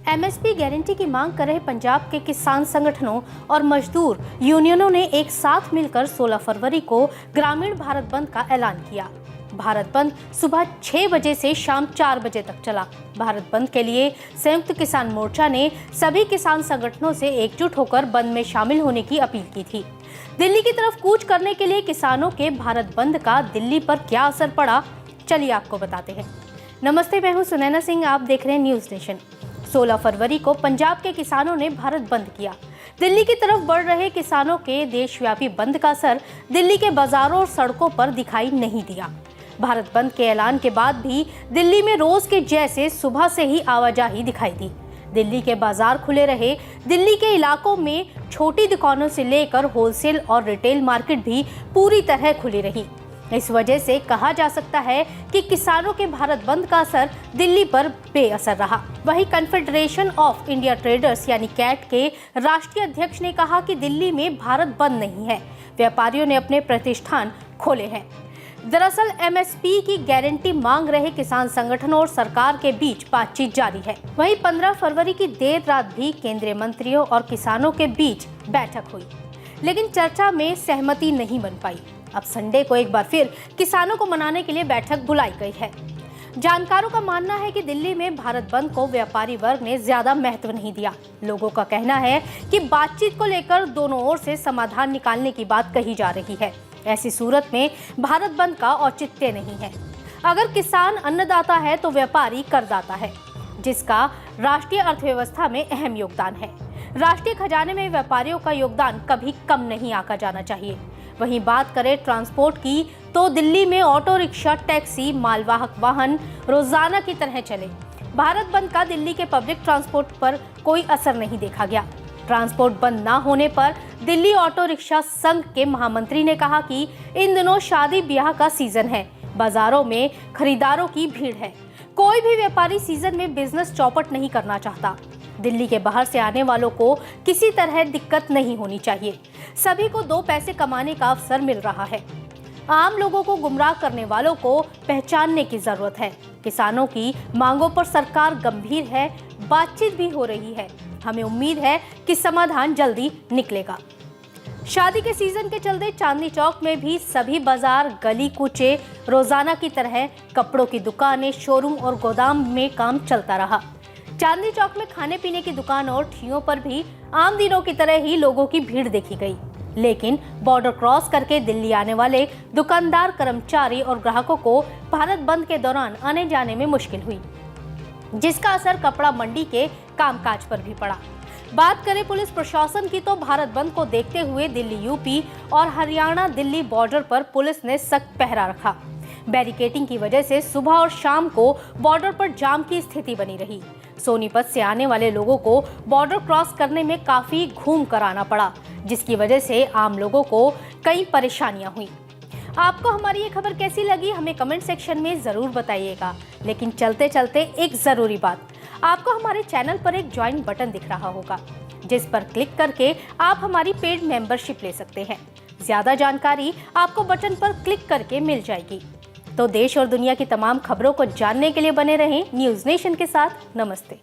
MSP guarantee की मांग कर रहे पंजाब के किसान संगठनों और मजदूर यूनियनों ने एक साथ मिलकर 16 फरवरी को ग्रामीण भारत बंद का ऐलान किया। भारत बंद सुबह 6 बजे से शाम 4 बजे तक चला। भारत बंद के लिए संयुक्त किसान मोर्चा ने सभी किसान संगठनों से एकजुट होकर बंद में शामिल होने की अपील की थी। दिल्ली की तरफ कूच करने के लिए किसानों के भारत बंद का दिल्ली पर क्या असर पड़ा, चलिए आपको बताते हैं। नमस्ते, मैं हूं सुनैना सिंह, आप देख रहे हैं न्यूज नेशन। 16 फरवरी को पंजाब के किसानों ने भारत बंद किया। दिल्ली की तरफ बढ़ रहे किसानों के देशव्यापी बंद का असर दिल्ली के बाजारों और सड़कों पर दिखाई नहीं दिया। भारत बंद के ऐलान के बाद भी दिल्ली में रोज के जैसे सुबह से ही आवाजाही दिखाई दी। दिल्ली के बाजार खुले रहे। दिल्ली के इलाकों में छोटी दुकानों से लेकर होलसेल और रिटेल मार्केट भी पूरी तरह खुली रही। इस वजह से कहा जा सकता है कि किसानों के भारत बंद का असर दिल्ली पर बेअसर रहा। वहीं कन्फेडरेशन ऑफ इंडिया ट्रेडर्स यानी कैट के राष्ट्रीय अध्यक्ष ने कहा कि दिल्ली में भारत बंद नहीं है, व्यापारियों ने अपने प्रतिष्ठान खोले हैं। दरअसल एमएसपी की गारंटी मांग रहे किसान संगठनों और सरकार के बीच बातचीत जारी है। वहीं 15 फरवरी की देर रात भी केंद्रीय मंत्रियों और किसानों के बीच बैठक हुई, लेकिन चर्चा में सहमति नहीं बन पाई। अब संडे को एक बार फिर किसानों को मनाने के लिए बैठक बुलाई गई है। जानकारों का मानना है कि दिल्ली में भारत बंद को व्यापारी वर्ग ने ज्यादा महत्व नहीं दिया। लोगों का कहना है कि बातचीत को लेकर दोनों ओर से समाधान निकालने की बात कही जा रही है। ऐसी सूरत में भारत बंद का औचित्य नहीं है। अगर किसान अन्नदाता है तो व्यापारी करदाता है, जिसका राष्ट्रीय अर्थव्यवस्था में अहम योगदान है। राष्ट्रीय खजाने में व्यापारियों का योगदान कभी कम नहीं आंका जाना चाहिए। वहीं बात करें ट्रांसपोर्ट की, तो दिल्ली में ऑटो रिक्शा, टैक्सी, मालवाहक वाहन रोजाना की तरह चले। भारत बंद का दिल्ली के पब्लिक ट्रांसपोर्ट पर कोई असर नहीं देखा गया। ट्रांसपोर्ट बंद न होने पर दिल्ली ऑटो रिक्शा संघ के महामंत्री ने कहा कि इन दिनों शादी ब्याह का सीजन है, बाजारों में खरीदारों की भीड़ है। कोई भी व्यापारी सीजन में बिजनेस चौपट नहीं करना चाहता। दिल्ली के बाहर से आने वालों को किसी तरह दिक्कत नहीं होनी चाहिए। सभी को 2 पैसे कमाने का अवसर मिल रहा है। आम लोगों को गुमराह करने वालों को पहचानने की जरूरत है। किसानों की मांगों पर सरकार गंभीर है, बातचीत भी हो रही है। हमें उम्मीद है कि समाधान जल्दी निकलेगा। शादी के सीजन के चलते चांदनी चौक में भी सभी बाजार, गली कूचे रोजाना की तरह, कपड़ों की दुकानें, शोरूम और गोदाम में काम चलता रहा। चांदनी चौक में खाने पीने की दुकान और ठियों पर भी आम दिनों की तरह ही लोगों की भीड़ देखी गई। लेकिन बॉर्डर क्रॉस करके दिल्ली आने वाले दुकानदार, कर्मचारी और ग्राहकों को भारत बंद के दौरान आने जाने में मुश्किल हुई, जिसका असर कपड़ा मंडी के कामकाज पर भी पड़ा। बात करें पुलिस प्रशासन की, तो भारत बंद को देखते हुए दिल्ली, यूपी और हरियाणा दिल्ली बॉर्डर पर पुलिस ने सख्त पहरा रखा। बैरिकेडिंग की वजह से सुबह और शाम को बॉर्डर पर जाम की स्थिति बनी रही। सोनीपत से आने वाले लोगों को बॉर्डर क्रॉस करने में काफी घूम कर आना पड़ा, जिसकी वजह से आम लोगों को कई परेशानियां हुई। आपको हमारी ये खबर कैसी लगी, हमें कमेंट सेक्शन में जरूर बताइएगा। लेकिन चलते चलते एक जरूरी बात, आपको हमारे चैनल पर एक ज्वाइन बटन दिख रहा होगा, जिस पर क्लिक करके आप हमारी पेड मेंबरशिप ले सकते हैं। ज्यादा जानकारी आपको बटन पर क्लिक करके मिल जाएगी। तो देश और दुनिया की तमाम खबरों को जानने के लिए बने रहें न्यूज नेशन के साथ। नमस्ते।